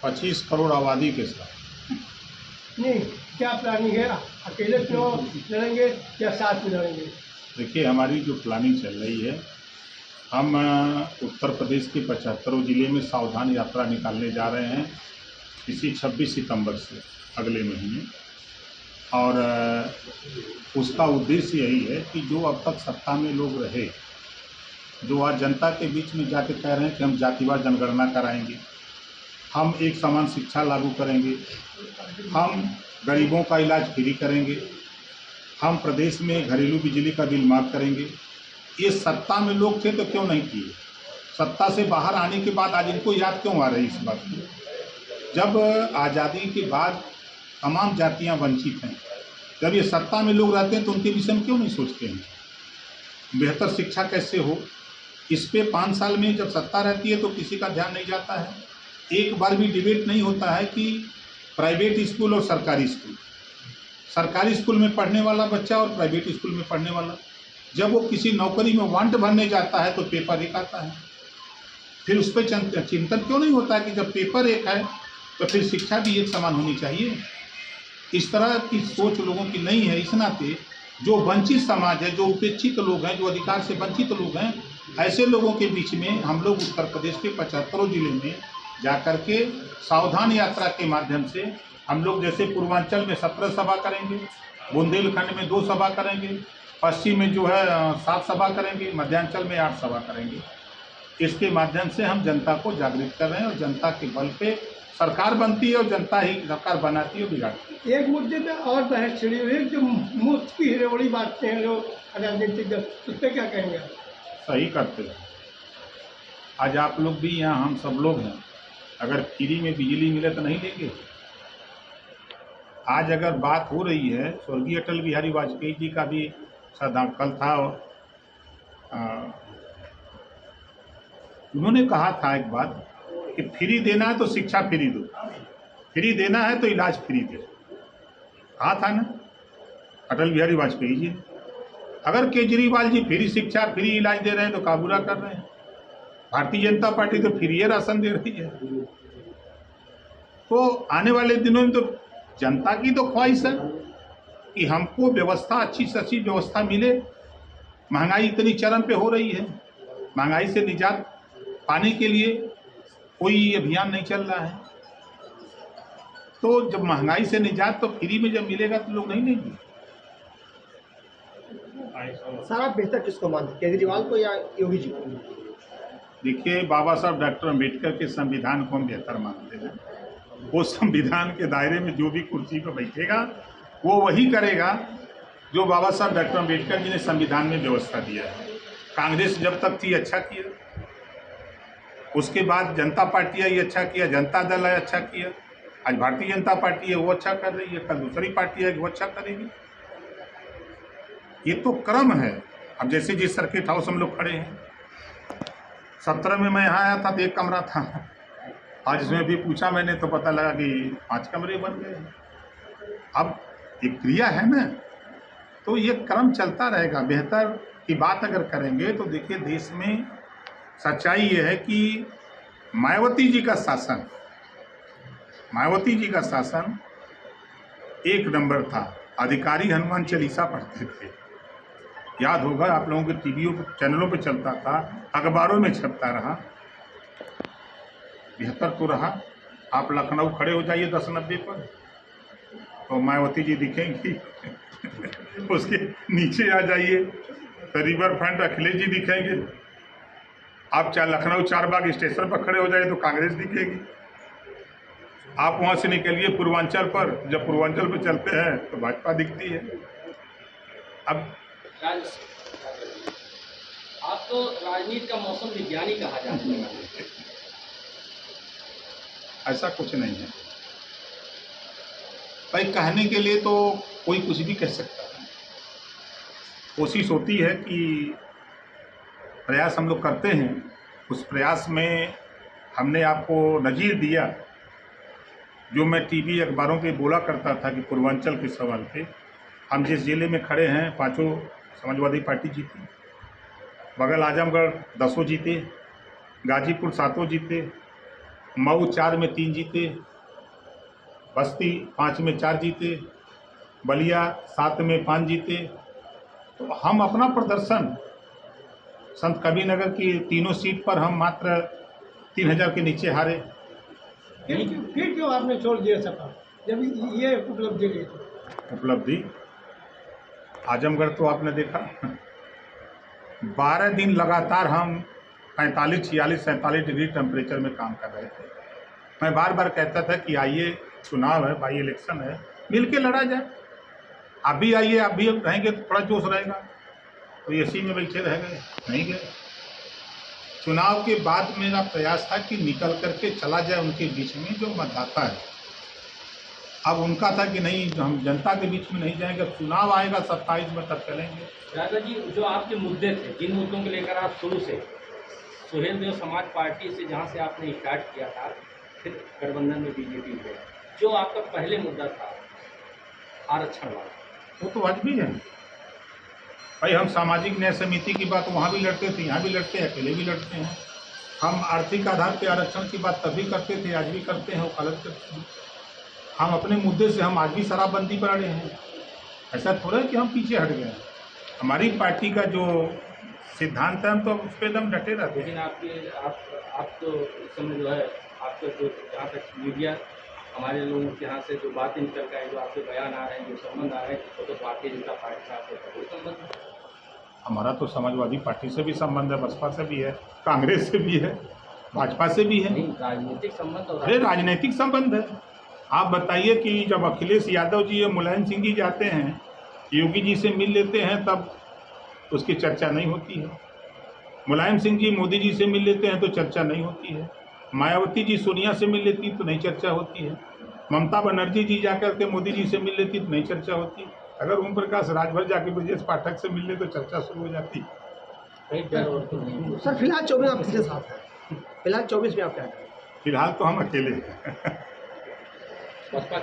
25 करोड़ आबादी के साथ। नहीं, क्या प्लानिंग है? अकेले चुनाव लड़ेंगे या साथ में लड़ेंगे? देखिए, हमारी जो प्लानिंग चल रही है, हम उत्तर प्रदेश के 75 ज़िले में सावधान यात्रा निकालने जा रहे हैं इसी 26 सितंबर से, अगले महीने। और उसका उद्देश्य यही है कि जो अब तक सत्ता में लोग रहे, जो आज जनता के बीच में जाके कह रहे हैं कि हम जातिवार जनगणना कराएंगे, हम एक समान शिक्षा लागू करेंगे, हम गरीबों का इलाज फ्री करेंगे, हम प्रदेश में घरेलू बिजली का बिल माफ़ करेंगे, ये सत्ता में लोग थे तो क्यों नहीं किए? सत्ता से बाहर आने के बाद आज इनको याद क्यों आ रही इस बात की? जब आज़ादी के बाद तमाम जातियां वंचित हैं, जब ये सत्ता में लोग रहते हैं तो उनके विषय में क्यों नहीं सोचते हैं? बेहतर शिक्षा कैसे हो, इस पे 5 साल में जब सत्ता रहती है तो किसी का ध्यान नहीं जाता है। एक बार भी डिबेट नहीं होता है कि प्राइवेट स्कूल और सरकारी स्कूल में पढ़ने वाला बच्चा और प्राइवेट स्कूल में पढ़ने वाला, जब वो किसी नौकरी में वांट भरने जाता है तो पेपर एक आता है। फिर उस पर चिंतन क्यों नहीं होता है कि जब पेपर एक है तो फिर शिक्षा भी एक समान होनी चाहिए? इस तरह की सोच लोगों की नहीं है। इस नाते जो वंचित समाज है, जो उपेक्षित लोग हैं, जो अधिकार से वंचित लोग हैं, ऐसे लोगों के बीच में हम लोग उत्तर प्रदेश के 75 ज़िले में जाकर के सावधान यात्रा के माध्यम से हम लोग, जैसे पूर्वांचल में 17 सभा करेंगे, बुंदेलखंड में 2 सभा करेंगे, पश्चिम में जो है 7 सभा करेंगे, मध्यांचल में 8 सभा करेंगे। इसके माध्यम से हम जनता को जागृत कर रहे हैं और जनता के बल पे सरकार बनती है और जनता ही सरकार बनाती है और बिगाड़ती है। एक मुद्दे पे और बहस छिड़ी हुई है, जो मुफ्त की हिरेवड़ी बांटते हैं लोग राजनीतिक दल, उस पर क्या कहेंगे? सही करते हैं। आज आप लोग भी यहाँ, हम सब लोग हैं, अगर फ्री में बिजली मिले तो नहीं लेंगे? आज अगर बात हो रही है, स्वर्गीय अटल बिहारी वाजपेयी जी का भी कल था, उन्होंने कहा था एक बात कि फ्री देना है तो शिक्षा फ्री दो, फ्री देना है तो इलाज फ्री दो। कहा था ना अटल बिहारी वाजपेयी जी ने। अगर केजरीवाल जी फ्री शिक्षा फ्री इलाज दे रहे हैं तो का बुरा कर रहे हैं? भारतीय जनता पार्टी तो फ्री राशन दे रही है। तो आने वाले दिनों में तो जनता की तो ख्वाहिश है कि हमको व्यवस्था, अच्छी से अच्छी व्यवस्था मिले। महंगाई इतनी चरम पे हो रही है, महंगाई से निजात पाने के लिए कोई अभियान नहीं चल रहा है। तो जब महंगाई से निजात तो फ्री में जब मिलेगा तो लोग नहीं लेंगे। सर, आप बेहतर किसको मानते, केजरीवाल को या योगी जी को? देखिए, बाबा साहब डॉक्टर अम्बेडकर के संविधान को हम बेहतर मानते हैं। वो संविधान के दायरे में जो भी कुर्सी पर बैठेगा वो वही करेगा जो बाबा साहब डॉक्टर अम्बेडकर जी ने संविधान में व्यवस्था दिया है। कांग्रेस जब तक थी अच्छा किया, उसके बाद जनता पार्टी आई अच्छा किया, जनता दल है अच्छा किया, आज भारतीय जनता पार्टी है वो अच्छा कर रही है, कल दूसरी पार्टी है वो अच्छा करेगी। ये तो क्रम है। अब जैसे जिस सर्किट हाउस हम लोग खड़े हैं, 17 में मैं यहाँ आया था तो 1 कमरा था, आज इसमें भी पूछा मैंने तो पता लगा कि 5 कमरे बन गए। अब एक क्रिया है ना, तो ये क्रम चलता रहेगा। बेहतर की बात अगर करेंगे तो देखिए, देश में सच्चाई ये है कि मायावती जी का शासन 1 नंबर था। अधिकारी हनुमान चालीसा पढ़ते थे, याद होगा आप लोगों के टीवीओं चैनलों पे चलता था, अखबारों में छपता रहा। बेहतर तो रहा। आप लखनऊ खड़े हो जाइए 10-90 पर तो मायावती जी दिखेंगी उसके नीचे आ जाइए तो रिवर फ्रंट अखिलेश जी दिखेंगे। आप लखनऊ चारबाग स्टेशन पर खड़े हो जाइए तो कांग्रेस दिखेगी। आप वहाँ से निकलिए पूर्वांचल पर, जब पूर्वांचल पर चलते हैं तो भाजपा दिखती है। अब आप तो राजनीति का मौसम विज्ञानी कहा जाता है। ऐसा कुछ नहीं है भाई, कहने के लिए तो कोई कुछ भी कह सकता है। कोशिश होती है कि प्रयास हम लोग करते हैं, उस प्रयास में हमने आपको नज़ीर दिया। जो मैं टीवी अखबारों पे बोला करता था कि पूर्वांचल के सवाल पे, हम जिस ज़िले में खड़े हैं 5 समाजवादी पार्टी जीती, बगल आजमगढ़ 10 जीते, गाजीपुर 7 जीते, मऊ 4 में 3 जीते, बस्ती 5 में 4 जीते, बलिया 7 में 5 जीते। तो हम अपना प्रदर्शन संत कबीरनगर की तीनों सीट पर हम मात्र 3000 के नीचे हारे। फिर क्यों आपने छोड़ दिया सपा जब ये उपलब्धि ली थी? उपलब्धि आजमगढ़ तो आपने देखा 12 दिन लगातार हम 45, 46, 47 डिग्री टेम्परेचर में काम कर रहे थे। मैं बार बार कहता था कि आइए, चुनाव है, बाई इलेक्शन है, मिल के लड़ा जाए। आप भी आइए, आप भी रहेंगे तो थोड़ा जोश रहेगा। तो एसी में बैठे रह गए, नहीं गए। चुनाव के बाद मेरा प्रयास था कि निकल करके चला जाए उनके बीच में जो मतदाता है। अब उनका था कि नहीं, हम जनता के बीच में नहीं जाएंगे, चुनाव आएगा 27 में तब चलेंगे। राजा जी, जो आपके मुद्दे थे, जिन मुद्दों को लेकर आप शुरू से सुहेल देव समाज पार्टी से जहां से आपने स्टार्ट किया था, फिर गठबंधन में बीजेपी में, जो आपका पहले मुद्दा था आरक्षण वाला, वो तो आज भी है भाई। हम सामाजिक न्याय समिति की बात वहाँ भी लड़ते थे, यहाँ भी लड़ते हैं, अकेले भी लड़ते हैं। हम आर्थिक आधार पे आरक्षण की बात तभी करते थे, आज भी करते हैं, वकालत करते हैं। हम अपने मुद्दे से हम आज भी शराबबंदी पर अड़े हैं। ऐसा थोड़ा है कि हम पीछे हट गए। हमारी पार्टी का जो सिद्धांत है हम तो उस पर एकदम डटे रहते हैं। लेकिन आप तो इस समय जो है आपका जो जहाँ तक मीडिया हमारे लोगों के यहाँ से जो बातें निकल कर है, जो आपके बयान आ रहे हैं, जो संबंध आ रहे हैं, तो भारतीय जनता पार्टी से आपको कोई संबंध? हमारा तो समाजवादी पार्टी से भी संबंध है, बसपा से भी है, कांग्रेस से भी है, भाजपा से भी है। नहीं, राजनीतिक संबंध और अरे राजनीतिक संबंध है। आप बताइए कि जब अखिलेश यादव जी या मुलायम सिंह जी जाते हैं, योगी जी से मिल लेते हैं, तब उसकी चर्चा नहीं होती है। मुलायम सिंह जी मोदी जी से मिल लेते हैं तो चर्चा नहीं होती है। मायावती जी सोनिया से मिल लेती तो नहीं चर्चा होती है। ममता बनर्जी जी जाकर के मोदी जी से मिल लेती तो नहीं चर्चा होती। अगर ओम प्रकाश राजभर जाके ब्रजेश पाठक से मिल ले तो चर्चा शुरू हो जाती। कहीं डर और तो नहीं। सर फिलहाल 24 आप किसके साथ हैं? फिलहाल 24 में आप क्या करें? फिलहाल तो हम अकेले हैं। बसपा